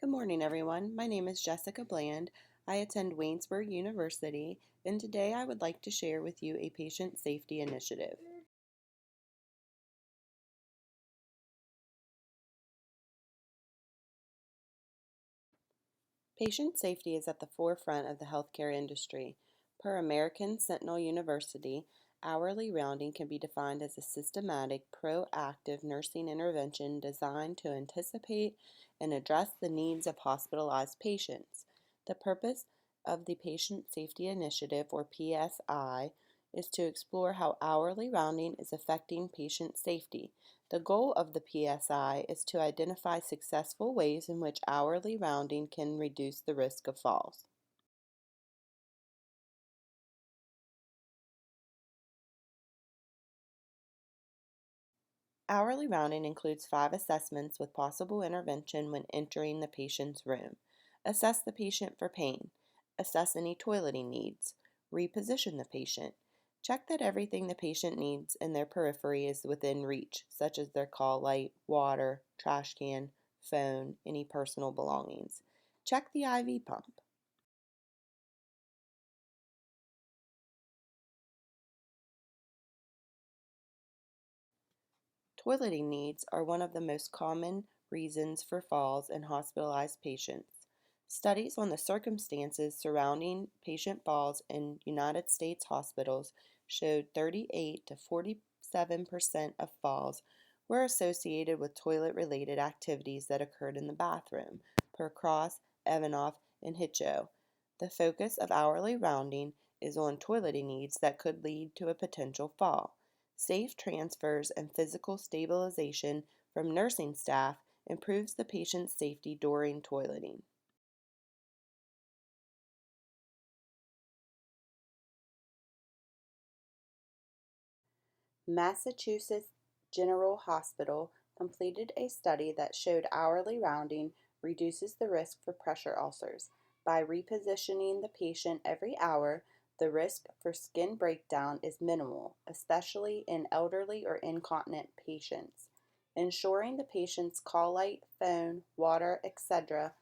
Good morning, everyone. My name is Jessica Bland. I attend Waynesburg University, and today I would like to share with you a patient safety initiative. Patient safety is at the forefront of the healthcare industry. Per American Sentinel University, hourly rounding can be defined as a systematic, proactive nursing intervention designed to anticipate and address the needs of hospitalized patients. The purpose of the Patient Safety Initiative, or PSI, is to explore how hourly rounding is affecting patient safety. The goal of the PSI is to identify successful ways in which hourly rounding can reduce the risk of falls. Hourly rounding includes 5 assessments with possible intervention when entering the patient's room. Assess the patient for pain. Assess any toileting needs. Reposition the patient. Check that everything the patient needs in their periphery is within reach, such as their call light, water, trash can, phone, any personal belongings. Check the IV pump. Toileting needs are one of the most common reasons for falls in hospitalized patients. Studies on the circumstances surrounding patient falls in United States hospitals showed 38 to 47% of falls were associated with toilet-related activities that occurred in the bathroom, per Cross, Evanoff, and Hitcho. The focus of hourly rounding is on toileting needs that could lead to a potential fall. Safe transfers and physical stabilization from nursing staff improves the patient's safety during toileting. Massachusetts General Hospital completed a study that showed hourly rounding reduces the risk for pressure ulcers. By repositioning the patient every hour, the risk for skin breakdown is minimal, especially in elderly or incontinent patients. Ensuring the patient's call light, phone, water, etc.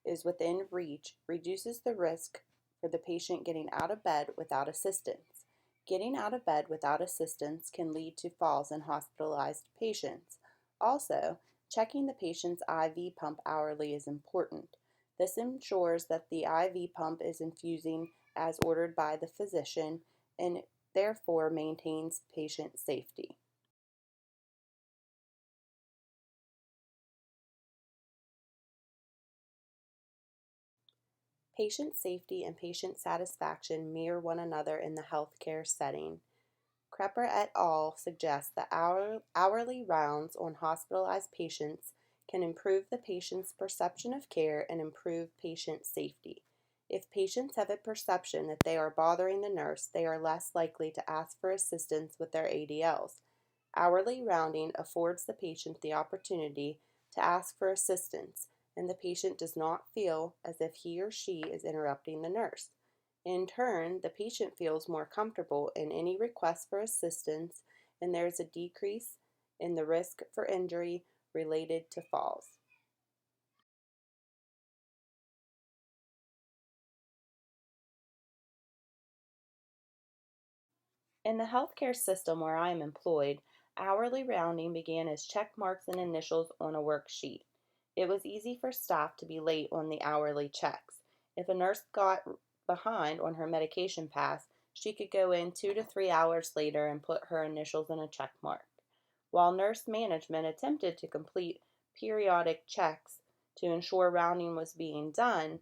is within reach reduces the risk for the patient getting out of bed without assistance. Getting out of bed without assistance can lead to falls in hospitalized patients. Also, checking the patient's IV pump hourly is important. This ensures that the IV pump is infusing as ordered by the physician and therefore maintains patient safety. Patient safety and patient satisfaction mirror one another in the healthcare setting. Krepper et al. Suggests that hourly rounds on hospitalized patients can improve the patient's perception of care and improve patient safety. If patients have a perception that they are bothering the nurse, they are less likely to ask for assistance with their ADLs. Hourly rounding affords the patient the opportunity to ask for assistance, and the patient does not feel as if he or she is interrupting the nurse. In turn, the patient feels more comfortable in any request for assistance, and there is a decrease in the risk for injury related to falls. In the healthcare system where I am employed, hourly rounding began as check marks and initials on a worksheet. It was easy for staff to be late on the hourly checks. If a nurse got behind on her medication pass, she could go in 2 to 3 hours later and put her initials in a check mark. While nurse management attempted to complete periodic checks to ensure rounding was being done,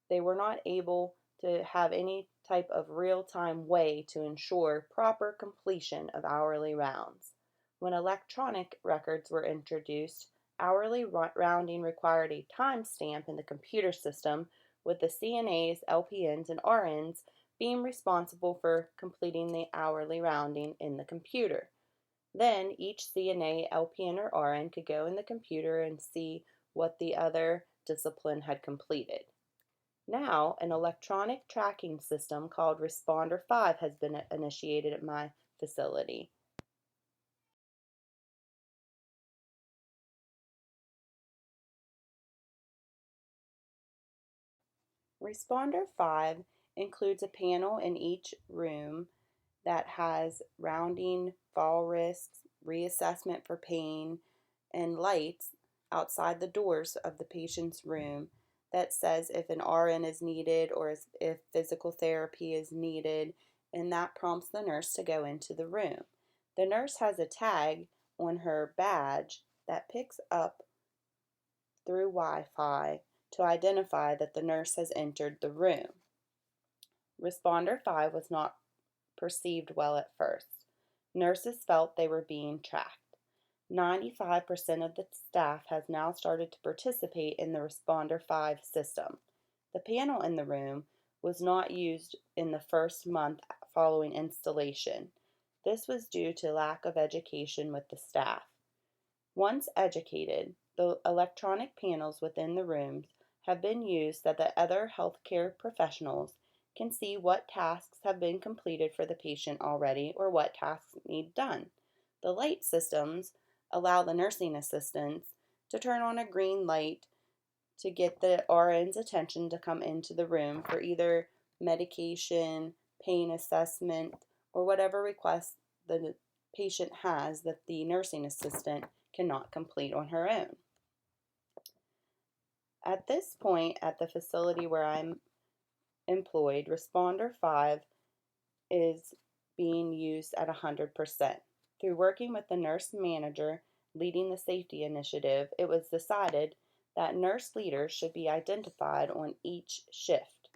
they were not able to have any type of real-time way to ensure proper completion of hourly rounds. When electronic records were introduced, hourly rounding required a timestamp in the computer system, with the CNAs, LPNs, and RNs being responsible for completing the hourly rounding in the computer. Then each CNA, LPN, or RN could go in the computer and see what the other discipline had completed. Now, an electronic tracking system called Responder 5 has been initiated at my facility. Responder 5 includes a panel in each room that has rounding, fall risks, reassessment for pain, and lights outside the doors of the patient's room that says if an RN is needed or if physical therapy is needed, and that prompts the nurse to go into the room. The nurse has a tag on her badge that picks up through Wi-Fi to identify that the nurse has entered the room. Responder 5 was not perceived well at first. Nurses felt they were being tracked. 95% of the staff has now started to participate in the Responder 5 system. The panel in the room was not used in the first month following installation. This was due to lack of education with the staff. Once educated, the electronic panels within the rooms have been used so that the other healthcare professionals can see what tasks have been completed for the patient already or what tasks need done. The light systems allow the nursing assistants to turn on a green light to get the RN's attention to come into the room for either medication, pain assessment, or whatever request the patient has that the nursing assistant cannot complete on her own. At this point, at the facility where I'm employed, Responder 5 is being used at 100%. Through working with the nurse manager leading the safety initiative, it was decided that nurse leaders should be identified on each shift.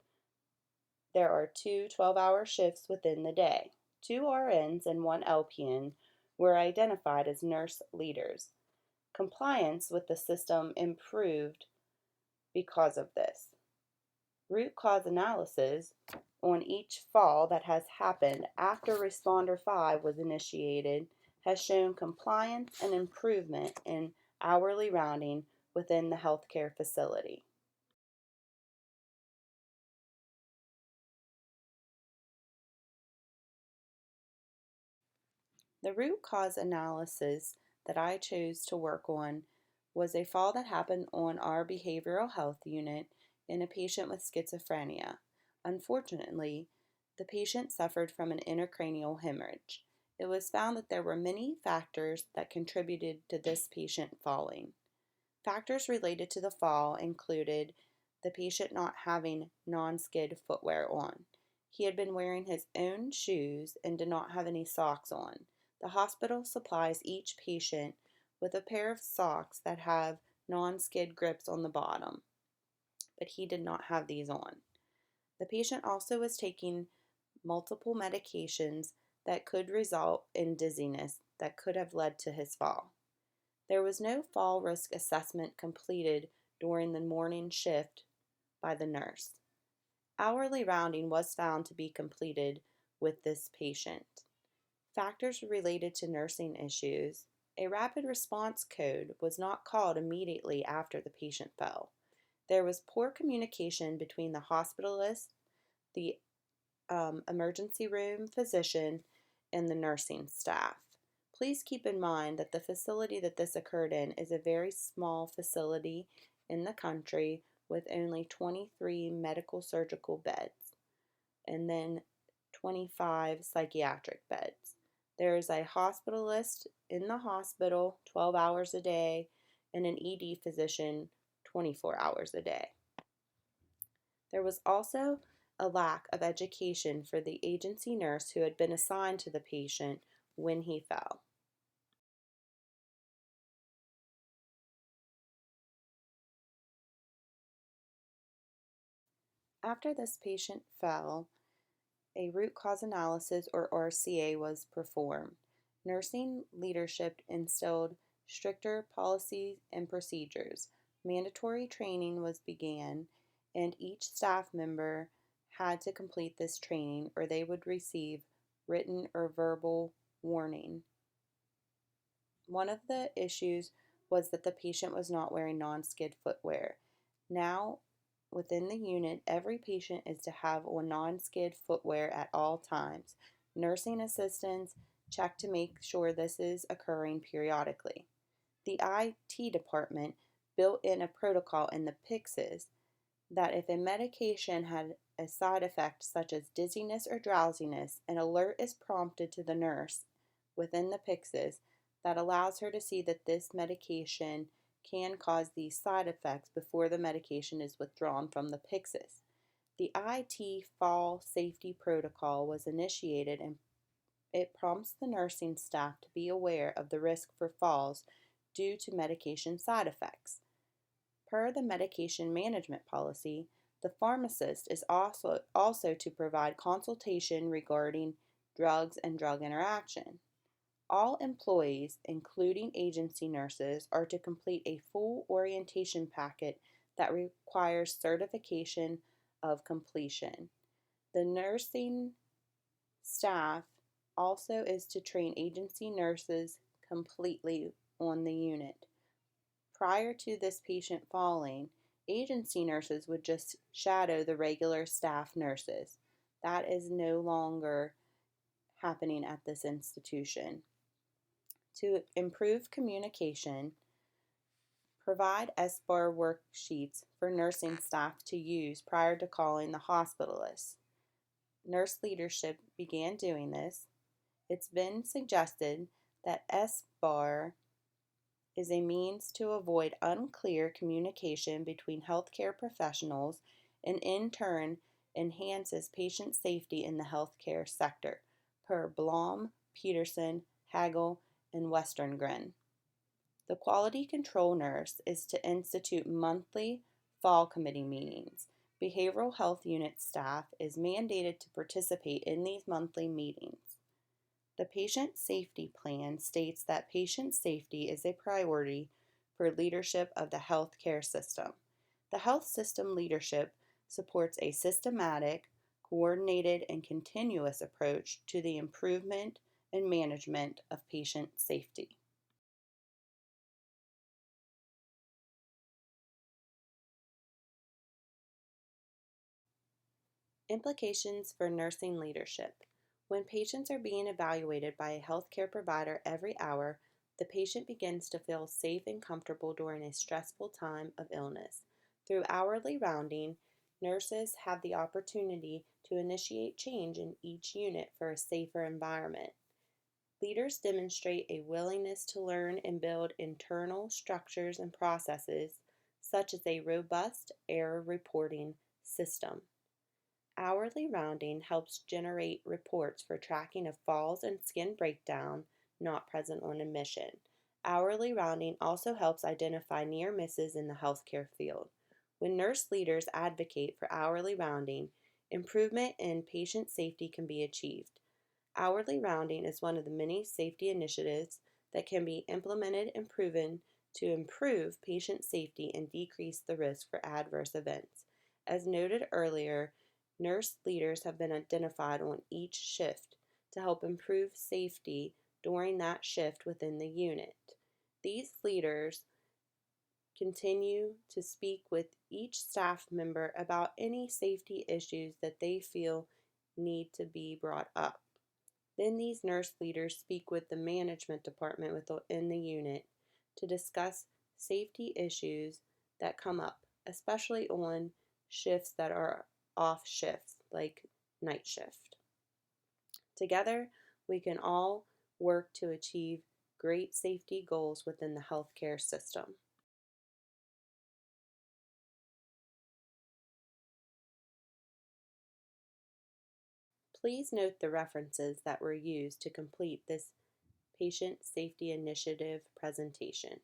There are two 12-hour shifts within the day. 2 RNs and 1 LPN were identified as nurse leaders. Compliance with the system improved because of this. Root cause analysis on each fall that has happened after Responder 5 was initiated has shown compliance and improvement in hourly rounding within the healthcare facility. The root cause analysis that I chose to work on was a fall that happened on our behavioral health unit in a patient with schizophrenia. Unfortunately, the patient suffered from an intracranial hemorrhage. It was found that there were many factors that contributed to this patient falling. Factors related to the fall included the patient not having non-skid footwear on. He had been wearing his own shoes and did not have any socks on. The hospital supplies each patient with a pair of socks that have non-skid grips on the bottom, but he did not have these on. The patient also was taking multiple medications that could result in dizziness that could have led to his fall. There was no fall risk assessment completed during the morning shift by the nurse. Hourly rounding was found to be completed with this patient. Factors related to nursing issues. A rapid response code was not called immediately after the patient fell. There was poor communication between the hospitalist, the emergency room physician, and the nursing staff. Please keep in mind that the facility that this occurred in is a very small facility in the country with only 23 medical surgical beds and then 25 psychiatric beds. There is a hospitalist in the hospital 12 hours a day and an ED physician 24 hours a day. There was also a lack of education for the agency nurse who had been assigned to the patient when he fell. After this patient fell, a root cause analysis or RCA was performed. Nursing leadership instilled stricter policies and procedures. Mandatory training was began, and each staff member had to complete this training or they would receive written or verbal warning. One of the issues was that the patient was not wearing non-skid footwear. Now, within the unit, every patient is to have on non-skid footwear at all times. Nursing assistants check to make sure this is occurring periodically. The IT department built in a protocol in the PICSs that if a medication had a side effect such as dizziness or drowsiness, an alert is prompted to the nurse within the PICSs that allows her to see that this medication can cause these side effects before the medication is withdrawn from the PICSs. The IT fall safety protocol was initiated and it prompts the nursing staff to be aware of the risk for falls due to medication side effects. Per the medication management policy, the pharmacist is also to provide consultation regarding drugs and drug interaction. All employees, including agency nurses, are to complete a full orientation packet that requires certification of completion. The nursing staff also is to train agency nurses completely on the unit. Prior to this patient falling, agency nurses would just shadow the regular staff nurses. That is no longer happening at this institution. To improve communication, provide SBAR worksheets for nursing staff to use prior to calling the hospitalist. Nurse leadership began doing this. It's been suggested that SBAR is a means to avoid unclear communication between healthcare professionals and in turn enhances patient safety in the healthcare sector, per Blom, Peterson, Hagel, and Westerngren. The quality control nurse is to institute monthly fall committee meetings. Behavioral health unit staff is mandated to participate in these monthly meetings. The patient safety plan states that patient safety is a priority for leadership of the healthcare system. The health system leadership supports a systematic, coordinated, and continuous approach to the improvement and management of patient safety. Implications for nursing leadership. When patients are being evaluated by a healthcare provider every hour, the patient begins to feel safe and comfortable during a stressful time of illness. Through hourly rounding, nurses have the opportunity to initiate change in each unit for a safer environment. Leaders demonstrate a willingness to learn and build internal structures and processes, such as a robust error reporting system. Hourly rounding helps generate reports for tracking of falls and skin breakdown not present on admission. Hourly rounding also helps identify near misses in the healthcare field. When nurse leaders advocate for hourly rounding, improvement in patient safety can be achieved. Hourly rounding is one of the many safety initiatives that can be implemented and proven to improve patient safety and decrease the risk for adverse events. As noted earlier, nurse leaders have been identified on each shift to help improve safety during that shift within the unit. These leaders continue to speak with each staff member about any safety issues that they feel need to be brought up. Then these nurse leaders speak with the management department within the unit to discuss safety issues that come up, especially on shifts that are off shifts, like night shift. Together, we can all work to achieve great safety goals within the healthcare system. Please note the references that were used to complete this Patient Safety Initiative presentation.